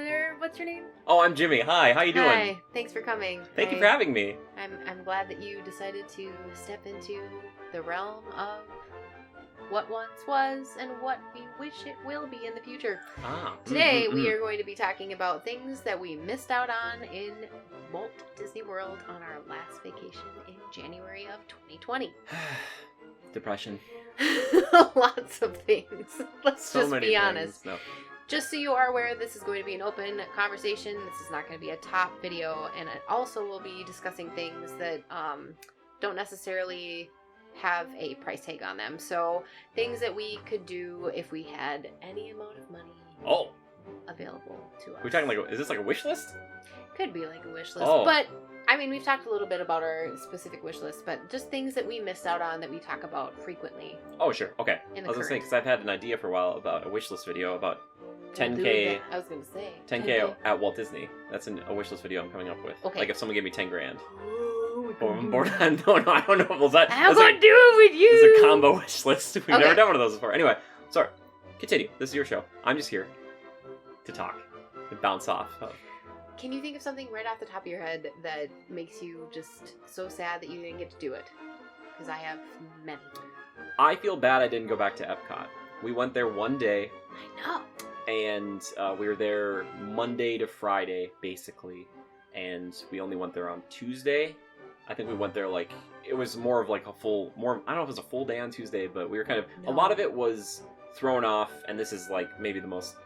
Hello, what's your name? Oh, I'm Jimmy. Hi, how you doing? Hi, thanks for coming. Thank you for having me. I'm glad that you decided to step into the realm of what once was and what we wish it will be in the future. Today we are going to be talking about things that we missed out on in Walt Disney World on our last vacation in January of 2020. Depression. Lots of things. Let's So just many be things. honest. No. Just so you are aware, this is going to be an open conversation. This is not going to be a top video, and it also will be discussing things that don't necessarily have a price tag on them. So things that we could do if we had any amount of money available to us. We're talking like, is this like a wish list? Could be like a wish list, Oh. but I mean, we've talked a little bit about our specific wish list, but just things that we missed out on that we talk about frequently. Oh, sure. Okay. In the I was gonna say, current. because I've had an idea for a while about a wish list video about We'll do 10K. that. I was going to say 10K at Walt Disney. That's a wish list video I'm coming up with. Okay. Like if someone gave me 10 grand. Oh, Oh, I'm bored. No, I don't know. Was that? I'm that's going to do it with you! It's a combo wish list. We've Okay. never done one of those before. Anyway, sorry. Continue. This is your show. I'm just here to talk and bounce off. Can you think of something right off the top of your head that makes you just so sad that you didn't get to do it? Because I have many. I feel bad I didn't go back to Epcot. We went there one day, I know. and we were there Monday to Friday, basically. And we only went there on Tuesday. I think we went there like, it was more of like a full, I don't know if it was a full day on Tuesday, but we were kind of, No. a lot of it was thrown off, and this is like maybe the most,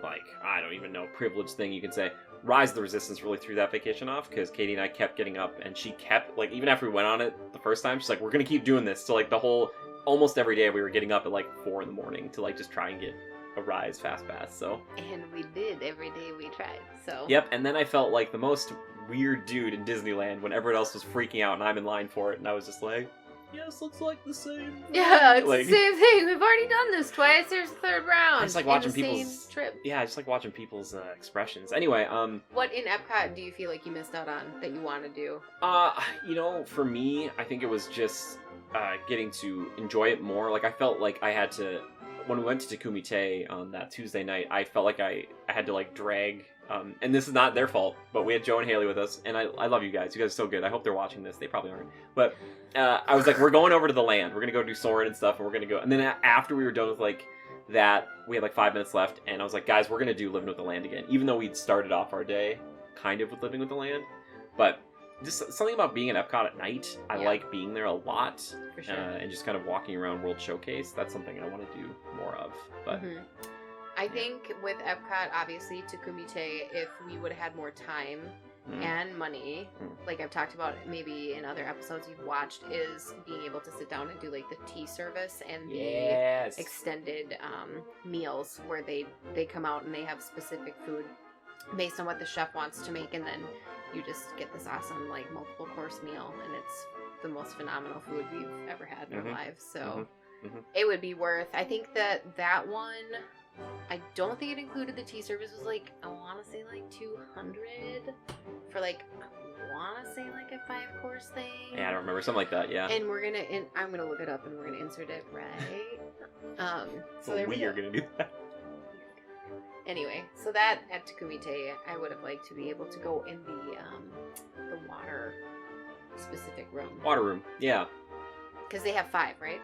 like, I don't even know, privileged thing you can say. Rise of the Resistance really threw that vacation off, because Katie and I kept getting up, and she kept, like, even after we went on it the first time, she's like, we're gonna keep doing this. So, like, the whole, almost every day we were getting up at, like, 4 in the morning to, like, just try and get a Rise Fast Pass, so. And we did every day we tried, so. Yep, and then I felt like the most weird dude in Disneyland when everyone else was freaking out and I'm in line for it, and I was just like, yes, looks like the same. Yeah, it's Like- the same thing. We've already done this twice. There's the third round. I just like in watching the people's same trip. Yeah, I just like watching people's expressions. Anyway, What in Epcot do you feel like you missed out on that you want to do? you know, for me, I think it was just getting to enjoy it more. Like, I felt like I had to, when we went to Takumite on that Tuesday night, I felt like I had to, like, drag, and this is not their fault, but we had Joe and Haley with us, and I love you guys. You guys are so good. I hope they're watching this. They probably aren't. But I was like, we're going over to the land. We're going to go do Soarin' and stuff, and we're going to go. And then after we were done with, like, that, we had, like, 5 minutes left, and I was like, guys, we're going to do Living with the Land again, even though we'd started off our day kind of with Living with the Land. But just something about being at Epcot at night. I Yeah. like being there a lot, For sure. and just kind of walking around World Showcase. That's something I want to do more of. But Mhm. I think with Epcot, obviously, to Kumite, if we would have had more time and money, like I've talked about maybe in other episodes you've watched, is being able to sit down and do like the tea service and the yes, extended meals where they come out and they have specific food based on what the chef wants to make, and then you just get this awesome like multiple course meal, and it's the most phenomenal food we've ever had in our lives. So it would be worth. I think that one, I don't think it included the tea service. Was like, I want to say like 200 for like, I want to say like a 5-course thing. Yeah, I don't remember, something like that. Yeah. And I'm gonna look it up and we're gonna insert it right. So there we we are go. gonna do that. Anyway, so that at Takumite, I would have liked to be able to go in the water specific room, Water room. Yeah. because they have 5, right?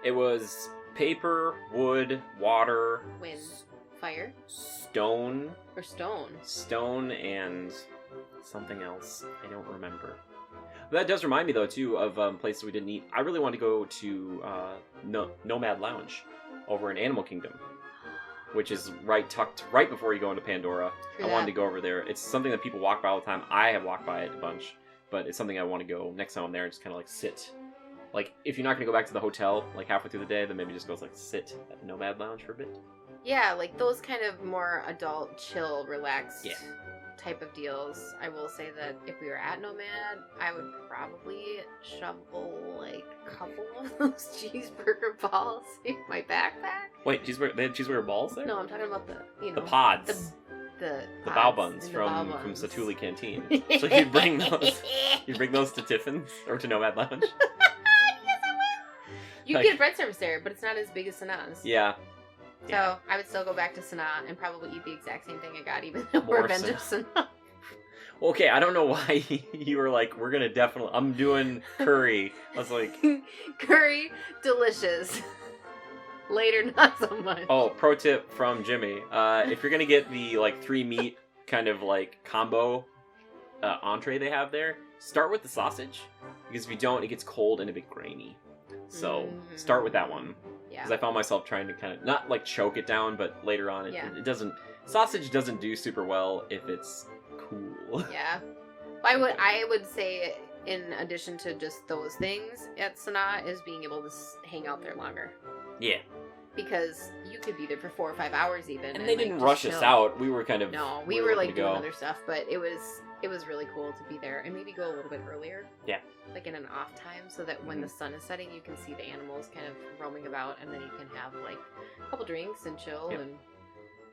It was paper, wood, water, Wind, fire, stone, or stone. and something else. I don't remember. But that does remind me, though, too, of places we didn't eat. I really want to go to Nomad Lounge over in Animal Kingdom, which is tucked right before you go into Pandora. True I wanted that. to go over there. It's something that people walk by all the time. I have walked by it a bunch, but it's something I want to go next time I'm there and just kind of like sit. Like, if you're not going to go back to the hotel like halfway through the day, then maybe just go like sit at the Nomad Lounge for a bit. Yeah, like those kind of more adult, chill, relaxed Yeah. type of deals. I will say that if we were at Nomad, I would probably shovel like a couple of those cheeseburger balls in my backpack. Wait, they had cheeseburger balls there? No, I'm talking about the The pods. The The pods bao buns and the bao from buns. Satuli Canteen. So you'd bring those. You bring those to Tiffin's or to Nomad Lounge. You Like- get bread service there, but it's not as big as Sanaz. Yeah. Yeah. So I would still go back to Sanaa and probably eat the exact same thing I got, even though More we're Revenge of Sanaa. Okay, I don't know why you were like, we're gonna definitely. I'm doing curry. I was like, Curry, delicious. Later, not so much. oh, pro tip from Jimmy: if you're gonna get the like 3 meat kind of like combo entree they have there, start with the sausage, because if you don't, it gets cold and a bit grainy. So start with that one. Yeah. Because I found myself trying to kind of not like choke it down, but later on it doesn't. Sausage doesn't do super well if it's cool. Yeah. I would say, in addition to just those things at Sanaa, is being able to hang out there longer. Yeah. Because you could be there for 4 or 5 hours even. And they like, didn't just rush chill. us out. We were kind of No, we were like looking to doing go. other stuff, but it was really cool to be there and maybe go a little bit earlier. Yeah. Like in an off time, so that when the sun is setting, you can see the animals kind of roaming about, and then you can have like a couple drinks and chill. Yep. And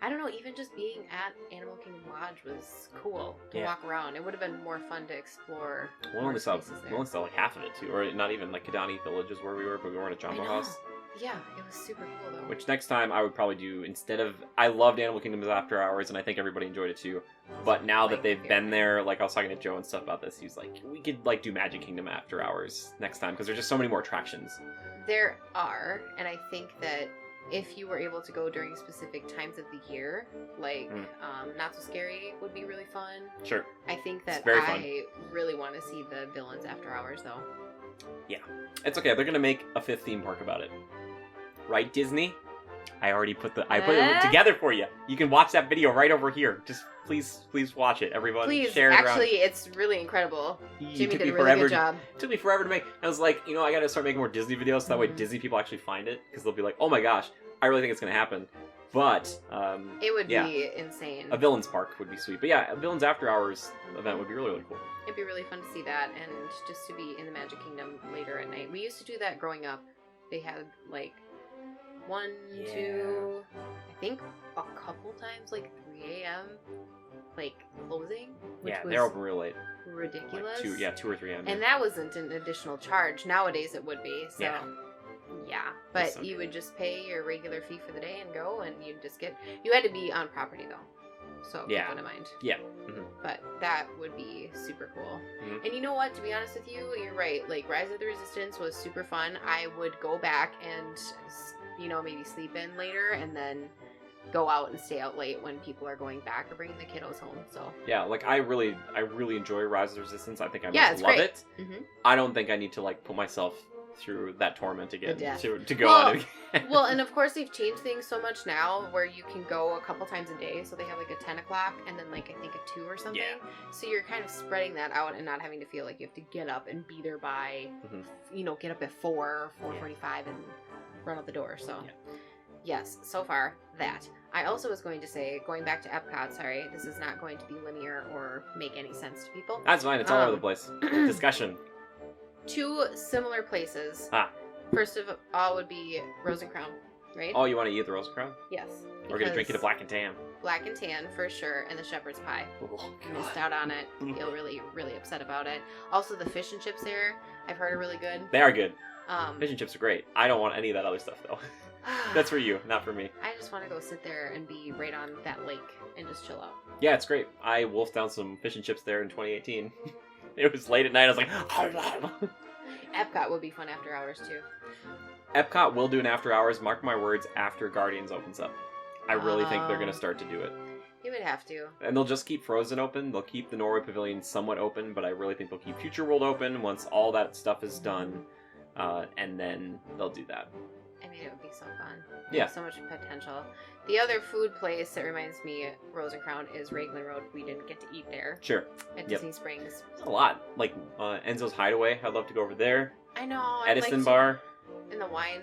I don't know, even just being at Animal Kingdom Lodge was cool to Yeah. walk around. It would have been more fun to explore. We more only saw spaces there. like half of it too, or not even like Kidani Village is where we were, but we weren't at Jumbo I know. House. Yeah, it was super cool though. Which next time I would probably do instead of. I loved Animal Kingdom's After Hours, and I think everybody enjoyed it too. But now that they've been there, like I was talking to Joe and stuff about this, he was like, we could like do Magic Kingdom After Hours next time because there's just so many more attractions. There are, and I think that if you were able to go during specific times of the year, like Not So Scary would be really fun. Sure. I think that very fun. I really want to see the Villains After Hours though. Yeah. It's okay. They're gonna make a 5th theme park about it. Right, Disney? I already put it together for you. You can watch that video right over here. Just please watch it, everyone. Please, share it around. actually, it's really incredible. Jimmy took did me a really forever good job. It took me forever to make. I was like, I gotta start making more Disney videos so that way Disney people actually find it, because they'll be like, oh my gosh, I really think it's gonna happen. But it would be insane. A Villains Park would be sweet. But yeah, a Villains After Hours event would be really, really cool. It'd be really fun to see that, and just to be in the Magic Kingdom later at night. We used to do that growing up. They had like 1, 2, I think a couple times, like 3 a.m. like closing. Which Yeah, was they're open real late. ridiculous. Like 2 or 3 a.m. And that wasn't an additional charge. Nowadays it would be. So yeah. But so you would just pay your regular fee for the day and go, and you'd just you had to be on property though. So keep that in mind. Yeah. Mm-hmm. But that would be super cool. Mm-hmm. And you know what? To be honest with you, you're right. Like Rise of the Resistance was super fun. I would go back and maybe sleep in later, and then go out and stay out late when people are going back or bringing the kiddos home. So yeah, like I really enjoy Rise of the Resistance. I think I it's love great. it. Mm-hmm. I don't think I need to like put myself through that torment again to go well, on it again. Well, and of course they've changed things so much now where you can go a couple times a day. So they have like a 10 o'clock and then like I think a 2 or something. Yeah. So you're kind of spreading that out and not having to feel like you have to get up and be there by, get up at 4 or 4:45 and run out the door. So yes, so far that. I also was going to say, going back to Epcot, sorry, this is not going to be linear or make any sense to people. That's fine. It's all over the place. Discussion. 2 similar places. First of all would be Rose and Crown, right? Oh, you want to eat the Rose and Crown? Yes. We're going to drink it a black and tan. Black and tan, for sure, and the shepherd's pie. Oh, You missed out on it. Feel really, really upset about it. Also, the fish and chips there, I've heard are really good. They are good. Um, Fish and chips are great. I don't want any of that other stuff, though. That's for you, not for me. I just want to go sit there and be right on that lake and just chill out. Yeah, it's great. I wolfed down some fish and chips there in 2018. It was late at night. I was like, Epcot would be fun after hours, too. Epcot will do an after hours, mark my words, after Guardians opens up. I really think they're going to start to do it. You would have to. And they'll just keep Frozen open. They'll keep the Norway Pavilion somewhat open, but I really think they'll keep Future World open once all that stuff is done. And then they'll do that. I mean, it would be so fun. Yeah. So much potential. The other food place that reminds me Rose and Crown is Raglan Road. We didn't get to eat there. Sure. At Disney Springs. There's a lot. Like Enzo's Hideaway. I'd love to go over there. I know. Edison Bar. In the wine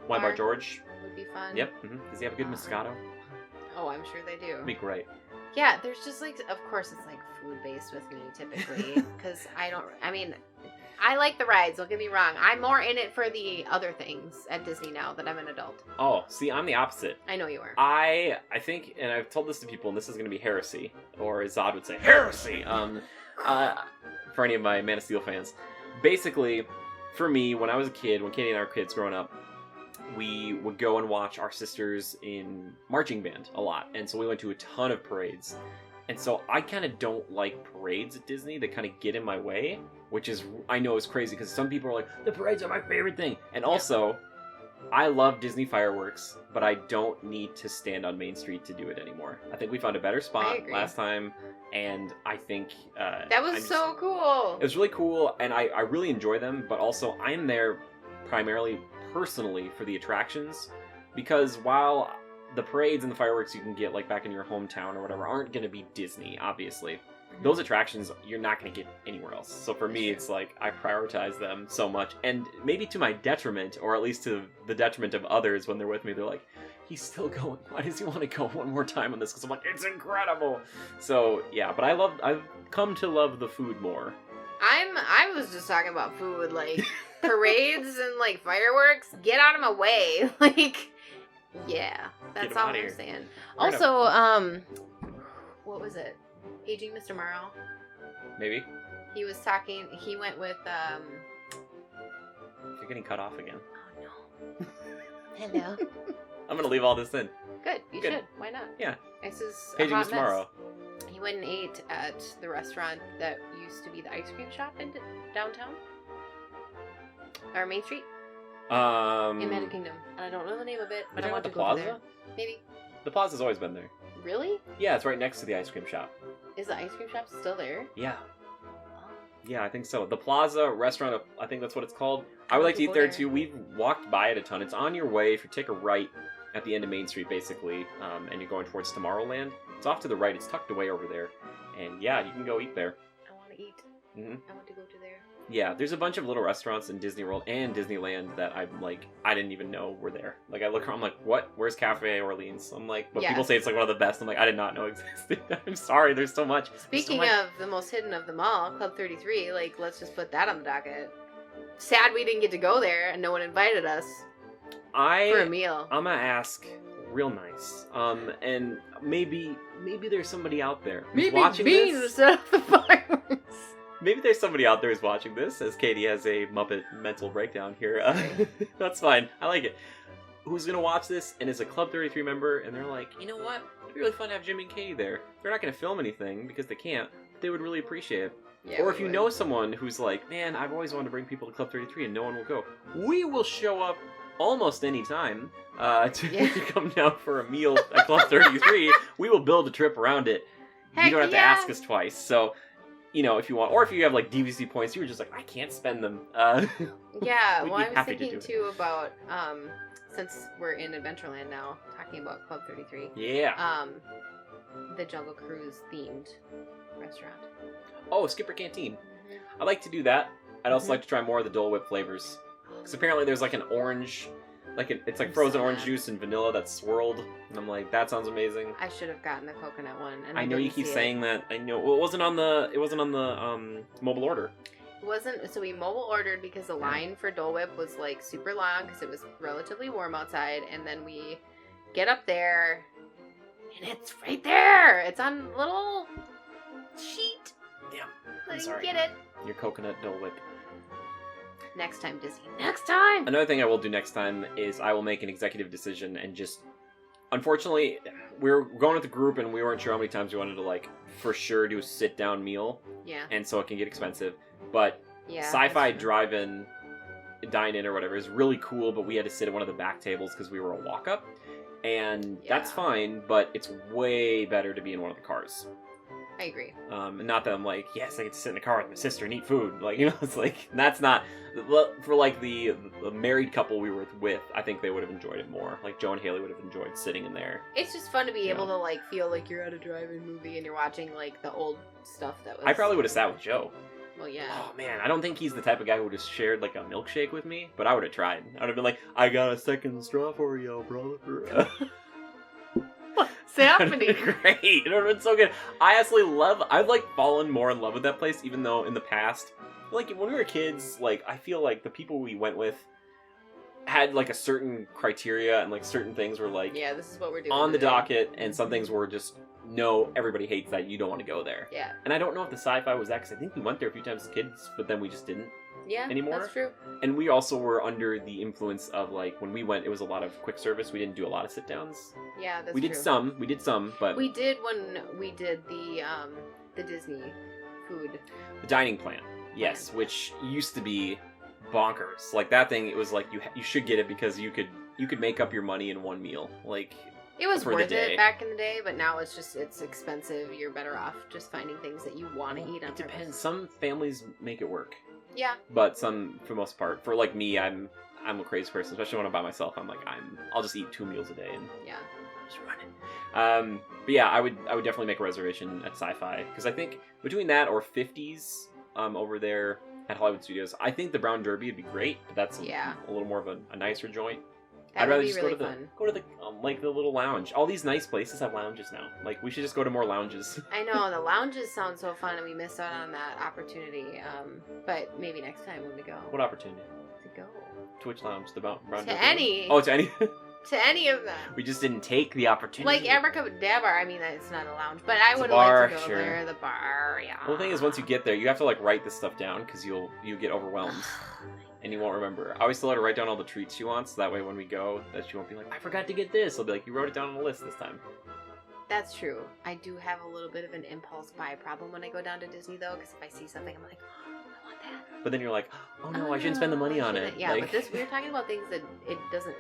Bar George. would be fun. Yep. Mm-hmm. Does he have a good Moscato? Oh, I'm sure they do. That'd be great. Yeah, there's just like, of course it's like food-based with me typically. Because I like the rides, don't get me wrong. I'm more in it for the other things at Disney now that I'm an adult. Oh, see, I'm the opposite. I know you are. I think, and I've told this to people, and this is going to be heresy, or as Zod would say, heresy, for any of my Man of Steel fans. Basically, for me, when I was a kid, when Katie and I were kids growing up, we would go and watch our sisters in marching band a lot. And so we went to a ton of parades. And so I kind of don't like parades at Disney. They kind of get in my way, which is, I know is crazy because some people are like, the parades are my favorite thing. And also, I love Disney fireworks, but I don't need to stand on Main Street to do it anymore. I think we found a better spot last time, and I think... that was so cool! It was really cool, and I really enjoy them, but also I'm there primarily personally for the attractions, because while the parades and the fireworks you can get like back in your hometown or whatever aren't going to be Disney, obviously. Those attractions you're not going to get anywhere else. So for me, it's like I prioritize them so much, and maybe to my detriment, or at least to the detriment of others when they're with me. They're like, he's still going. Why does he want to go one more time on this? Because I'm like, it's incredible. So yeah, but I've come to love the food more. I was just talking about food, like parades and like fireworks. Get out of my way, like. Yeah, that's all I'm saying. Also, what was it? Aging Mr. Morrow? Maybe. He was talking, he went with, You're getting cut off again. Oh, no. Hello. I'm gonna leave all this in. Good, you should. Why not? Yeah. This is Aging Mr. Morrow. He went and ate at the restaurant that used to be the ice cream shop in downtown. Or Main Street. In Magic Kingdom. And I don't know the name of it, but I want to go there. Maybe. The Plaza's always been there. Really? Yeah, it's right next to the ice cream shop. Is the ice cream shop still there? Yeah. Oh. Yeah, I think so. The Plaza restaurant, I think that's what it's called. I would like to eat there too. We've walked by it a ton. It's on your way if you take a right at the end of Main Street, basically, and you're going towards Tomorrowland. It's off to the right. It's tucked away over there. And yeah, you can go eat there. I want to eat. Mm-hmm. I want to go to there. Yeah, there's a bunch of little restaurants in Disney World and Disneyland that I'm like, I didn't even know were there. Like, I look around, I'm like, what? Where's Cafe Orleans? I'm like, but people say it's like one of the best. I'm like, I did not know existed. I'm sorry, there's so much. Speaking of the most hidden of them all, Club 33, like, let's just put that on the docket. Sad we didn't get to go there and no one invited us for a meal. I'm gonna ask real nice. And maybe there's somebody out there who's watching this. Set up the fireworks. Maybe there's somebody out there who's watching this, as Katie has a Muppet mental breakdown here. That's fine. I like it. Who's going to watch this and is a Club 33 member, and they're like, you know what? It'd be really fun to have Jimmy and Katie there. They're not going to film anything because they can't, but they would really appreciate it. Yeah, or if you know someone who's like, man, I've always wanted to bring people to Club 33 and no one will go, we will show up almost any time to come down for a meal at Club 33. We will build a trip around it. You don't have to ask us twice. So... You know, if you want, or if you have like DVC points, you were just like, I can't spend them. Yeah, well, I was thinking too about since we're in Adventureland now, talking about Club 33. Yeah. The Jungle Cruise themed restaurant. Oh, Skipper Canteen. Mm-hmm. I like to do that. I'd also like to try more of the Dole Whip flavors, because apparently there's like an orange. It's like frozen orange juice and vanilla that's swirled, and I'm like, that sounds amazing. I should have gotten the coconut one. And I know you keep saying that. I know. Well, it wasn't on the mobile order. It wasn't. So we mobile ordered because the line for Dole Whip was like super long because it was relatively warm outside, and then we get up there, and it's right there. It's on a little sheet. Yeah. I'm sorry. Get it. Your coconut Dole Whip. Next time, Disney. Next time! Another thing I will do next time is I will make an executive decision and just... Unfortunately, we were going with the group and we weren't sure how many times we wanted to, like, for sure do a sit-down meal. Yeah. And so it can get expensive. But Sci-Fi Drive-In, Dine-In or whatever is really cool, but we had to sit at one of the back tables because we were a walk-up. And that's fine, but it's way better to be in one of the cars. I agree. And not that I'm like, yes, I get to sit in the car with my sister and eat food. Like, you know, it's like, that's not... For, like, the married couple we were with, I think they would have enjoyed it more. Like, Joe and Haley would have enjoyed sitting in there. It's just fun to be able to, like, feel like you're at a drive-in movie and you're watching, like, the old stuff that was... I probably would have sat with Joe. Well, yeah. Oh, man, I don't think he's the type of guy who would have shared, like, a milkshake with me, but I would have tried. I would have been like, I got a second straw for you, brother. What's happening? Great. It would have been so good. I've like fallen more in love with that place, even though in the past, like when we were kids, like I feel like the people we went with had like a certain criteria and like certain things were like, yeah, this is what we're doing on the docket, and some things were just, no, everybody hates that, you don't want to go there. Yeah. And I don't know if the Sci-Fi was that, because I think we went there a few times as kids, but then we just didn't. Yeah, anymore. that's true. And we also were under the influence of, like, when we went, it was a lot of quick service. We didn't do a lot of sit downs. Yeah, that's We true. did some, but We did when we did the Disney food. the dining plan, yes, which used to be bonkers. Like that thing, it was like you should get it because you could make up your money in one meal. Like It was for the worth day. it back in the day, but now it's expensive. You're better off just finding things that you want to eat on It purpose. depends. Some families make it work, Yeah. but some, for the most part, for like me, I'm a crazy person, especially when I'm by myself. I'm like I'll just eat 2 meals a day and Yeah. just run it. But yeah, I would definitely make a reservation at Sci-Fi because I think between that or 50s over there at Hollywood Studios, I think the Brown Derby would be great, but that's Yeah. a little more of a nicer joint. That I'd would rather be just really go to fun. like the little lounge. All these nice places have lounges now. Like we should just go to more lounges. I know the lounges sound so fun, and we missed out on that opportunity. But maybe next time when we go. What opportunity? To go To which lounge? The Brown to Derby? any. Oh, to any. To any of them. We just didn't take the opportunity. Like Abracadabra, I mean, it's not a lounge, but I It's a would bar, like to go sure. there. The bar, yeah. Well, the thing is, once you get there, you have to like write this stuff down because you get overwhelmed and you won't remember. I always tell her to write down all the treats she wants, so that way when we go, that she won't be like, I forgot to get this. I'll be like, you wrote it down on the list this time. That's true. I do have a little bit of an impulse buy problem when I go down to Disney, though, because if I see something, I'm like, I want that. But then you're like, oh no, I shouldn't spend the money I on it. shouldn't. Yeah, like... but this we're talking about things that it doesn't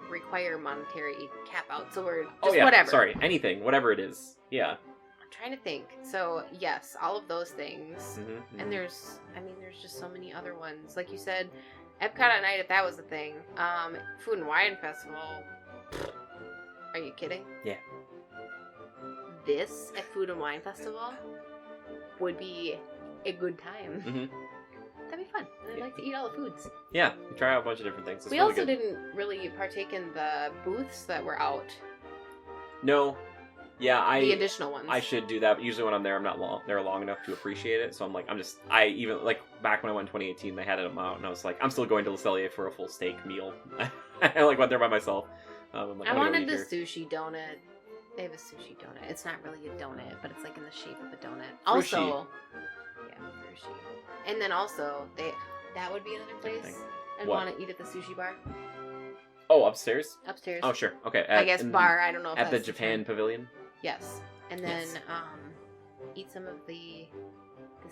require monetary cap out, so we're just oh yeah, whatever. sorry, anything, whatever it is. Yeah. I'm trying to think. So yes, all of those things, Mm-hmm. and there's just so many other ones. Like you said, Epcot at night, if that was a thing. Food and Wine Festival. Are you kidding? Yeah. This at Food and Wine Festival would be a good time. Mm-hmm. That'd be fun. And I'd like to eat all the foods. Yeah, we try out a bunch of different things. It's We really also good. didn't really partake in the booths that were out. No. Yeah, The additional ones. I should do that, but usually when I'm there, I'm not there long enough to appreciate it. So I'm like, I even, like, back when I went in 2018, they had it out, and I was like, I'm still going to Le Cellier for a full steak meal. I, like, went there by myself. I'm like, I I'm gonna go wanted eat the here. sushi donut. They have a sushi donut. It's not really a donut, but it's like in the shape of a donut. Frushi. Also, yeah, sushi. And then also, that would be another place I'd What? want to eat at the sushi bar Oh, upstairs? upstairs. Oh, sure. Okay. I guess bar. I don't know if At the that's Japan term. Pavilion? Yes, and then Yes. eat some of the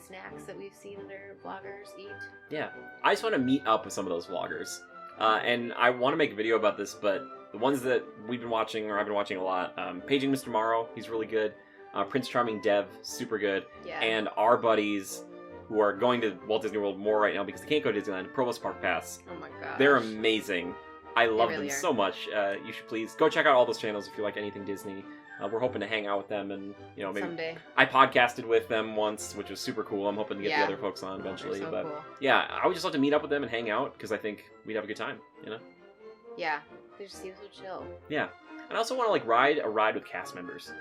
snacks that we've seen other vloggers eat. Yeah. I just want to meet up with some of those vloggers. And I want to make a video about this, but the ones that we've been watching, or I've been watching a lot, Paging Mr. Morrow, he's really good. Prince Charming Dev, super good. Yeah. And our buddies who are going to Walt Disney World more right now because they can't go to Disneyland, Provost Park Pass. Oh my god. They're amazing. I love really them are. so much. You should please go check out all those channels if you like anything Disney. We're hoping to hang out with them, and maybe Someday. I podcasted with them once, which was super cool. I'm hoping to get Yeah. the other folks on eventually. They're so but cool. yeah, I would just love to meet up with them and hang out because I think we'd have a good time. Yeah, they just seem so chill. Yeah, and I also want to like ride a ride with cast members.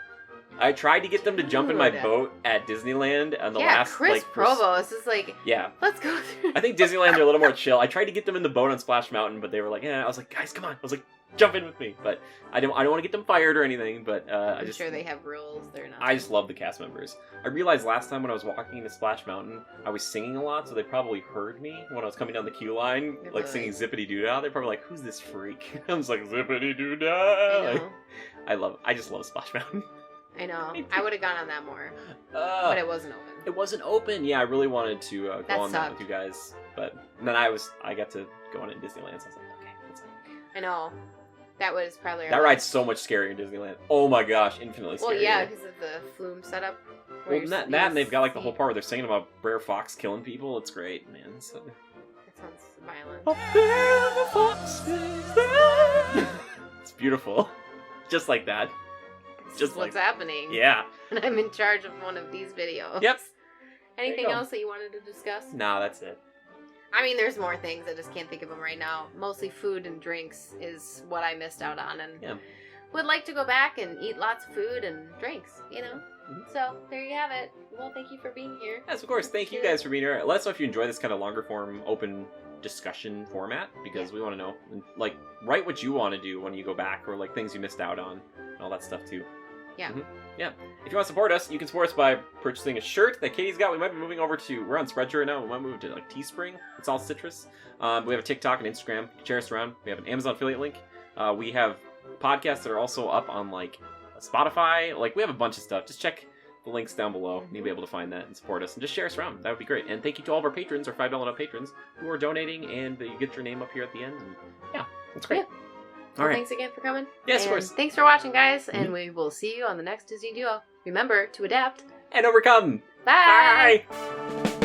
I tried to get them to jump in my Dude. boat at Disneyland, and the Yeah, last Chris Provost is like, yeah. let's go through. I think Disneyland they're a little more chill. I tried to get them in the boat on Splash Mountain, but they were like, "Yeah." I was like, "Guys, come on!" I was like, "Jump in with me!" But I don't want to get them fired or anything. But I'm sure they have rules. They're not. I just love the cast members. I realized last time when I was walking into Splash Mountain, I was singing a lot, so they probably heard me when I was coming down the queue line, They're like probably singing Zippity Doo Dah. They're probably like, "Who's this freak?" I was like, "Zippity Doo I Dah!" know. I just love Splash Mountain. I know. I would have gone on that more, Uh, but it wasn't open. It wasn't open. Yeah, I really wanted to go That on that sucked. with you guys, but then I got to go on it in Disneyland, so I was like, okay, let's go. I know. That was probably our That last- ride's so much scarier in Disneyland. Oh my gosh, infinitely scarier. Well, yeah, because of the flume setup. Well, that and they've got like the whole part where they're singing about Brer Fox killing people. It's great, man. So... That sounds violent. It's beautiful, just like that. This just is what's like- happening. Yeah. And I'm in charge of one of these videos. Yep. Anything go. else that you wanted to discuss? Nah, that's it. I mean, there's more things. I just can't think of them right now. Mostly food and drinks is what I missed out on, and Yeah. would like to go back and eat lots of food and drinks. Mhm. So there you have it. Well, thank you for being here. Yes, of course. Thank you guys for being here. Let us know if you enjoy this kind of longer form, open discussion format because we want to know. And, like, write what you want to do when you go back, or like things you missed out on, and all that stuff too. Yeah. Mm-hmm. Yeah. If you want to support us, you can support us by purchasing a shirt that Katie's got. We might be moving over to, we're on Spreadshirt now. We might move to like Teespring. It's all citrus. We have a TikTok and Instagram. You can share us around. We have an Amazon affiliate link. We have podcasts that are also up on like Spotify. Like we have a bunch of stuff. Just check the links down below. You'll be able to find that and support us and just share us around. That would be great. And thank you to all of our patrons, our $5 up patrons, who are donating, and you get your name up here at the end. And yeah, that's great. Yeah. All right. Thanks again for coming. Yes, and of course. Thanks for watching, guys, and we will see you on the next Disney Duo. Remember to adapt And overcome. Bye. Bye.